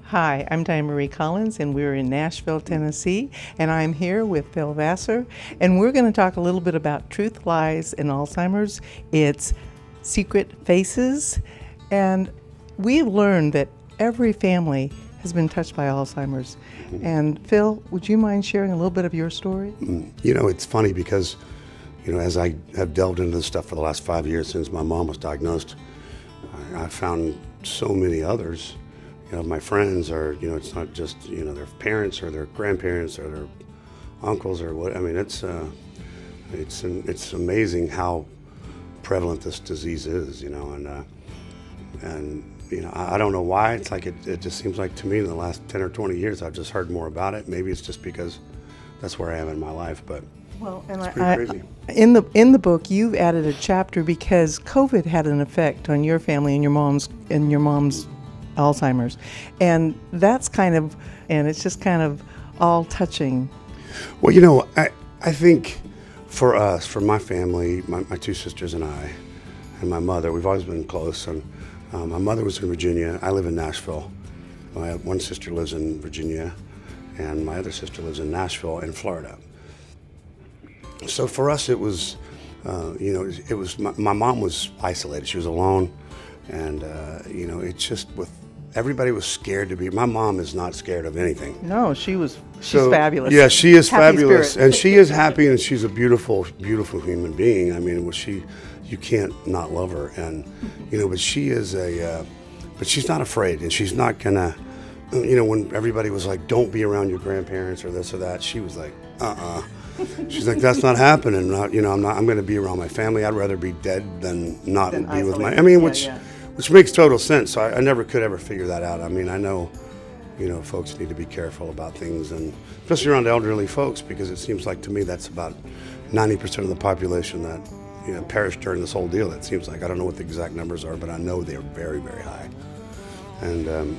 Hi, I'm Dianne Marie Collins, and we're in Nashville, Tennessee, and I'm here with Phil Vassar, and we're going to talk a little bit about truth, lies, and Alzheimer's, its secret faces, and we've learned that every family has been touched by Alzheimer's. And Phil, would you mind sharing a little bit of your story? You know, it's funny because, as I have delved into this stuff for the last 5 years since my mom was diagnosed, I found so many others. My friends are, it's not just, their parents or their grandparents or their uncles or what. I mean, it's amazing how prevalent this disease is, and I don't know why. It's like it just seems like to me in the last 10 or 20 years I've just heard more about it. Maybe it's just because that's where I am in my life, but well, and it's pretty crazy. In the book, you've added a chapter because COVID had an effect on your family and your mom's Alzheimer's, and that's it's just kind of all touching. Well, I think for us, for my family, my two sisters and I, and my mother, we've always been close. And my mother was in Virginia. I live in Nashville. My one sister lives in Virginia, and my other sister lives in Nashville in Florida. So for us, it was, my mom was isolated. She was alone, and it's just everybody was scared to be. My mom is not scared of anything. No, she's fabulous. Yeah, she is Happy fabulous, spirit. and she is happy, and she's a beautiful, beautiful human being. I mean, you can't not love her, and but she is but she's not afraid, and she's not gonna, when everybody was like, "Don't be around your grandparents" or this or that, she was like, She's like, "That's not happening. I'm going to be around my family. I'd rather be dead than not be with my." I mean, which makes total sense. So I never could ever figure that out. I mean, I know, folks need to be careful about things, and especially around elderly folks, because it seems like to me that's about 90% of the population that perished during this whole deal. It seems like, I don't know what the exact numbers are, but I know they're very, very high. And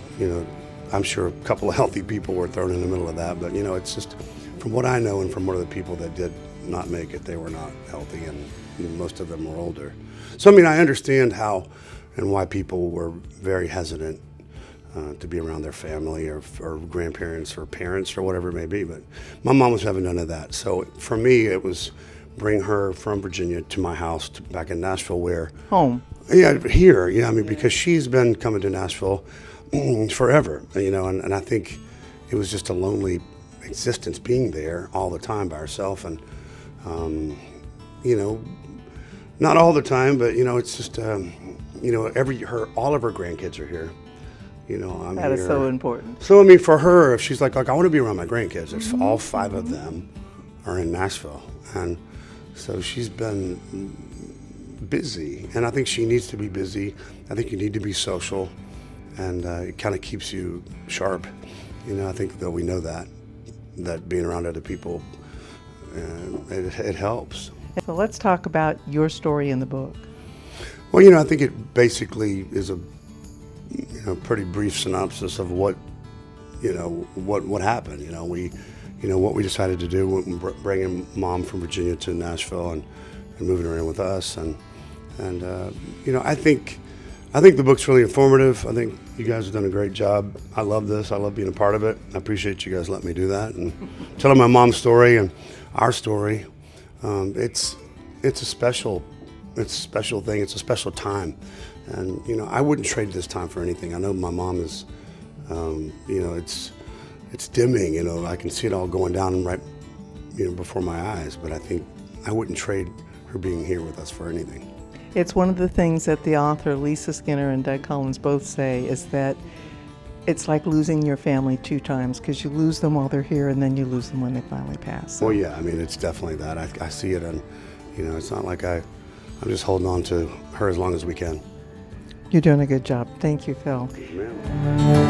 I'm sure a couple of healthy people were thrown in the middle of that, but it's just, from what I know and from one of the people that did not make it, they were not healthy, and most of them were older. So, I understand how and why people were very hesitant to be around their family or grandparents or parents or whatever it may be. But my mom was having none of that. So for me, it was bring her from Virginia to my house back in Nashville, where home. Yeah, here. Yeah, because she's been coming to Nashville forever. And I think it was just a lonely existence being there all the time by herself, and not all the time, but it's just all of her grandkids are here. I'm That here. is so important. So for her, if she's like, I want to be around my grandkids, there's all 5 of them are in Nashville, and so she's been busy, and I think she needs to be busy. I think you need to be social, and it kind of keeps you sharp. I think that we know that being around other people, it helps. So let's talk about your story in the book. Well, I think it basically is a pretty brief synopsis of what happened. What we decided to do, bringing Mom from Virginia to Nashville and moving her in with us, and I think the book's really informative. I think you guys have done a great job. I love this. I love being a part of it. I appreciate you guys letting me do that and telling my mom's story and our story. It's a special thing. It's a special time, and I wouldn't trade this time for anything. I know my mom is, it's dimming. I can see it all going down right, before my eyes. But I think I wouldn't trade her being here with us for anything. It's one of the things that the author Lisa Skinner and Doug Collins both say, is that it's like losing your family 2 times, because you lose them while they're here and then you lose them when they finally pass. So. Well, yeah, it's definitely that. I see it, and it's not like I'm just holding on to her as long as we can. You're doing a good job. Thank you, Phil. Yes, ma'am.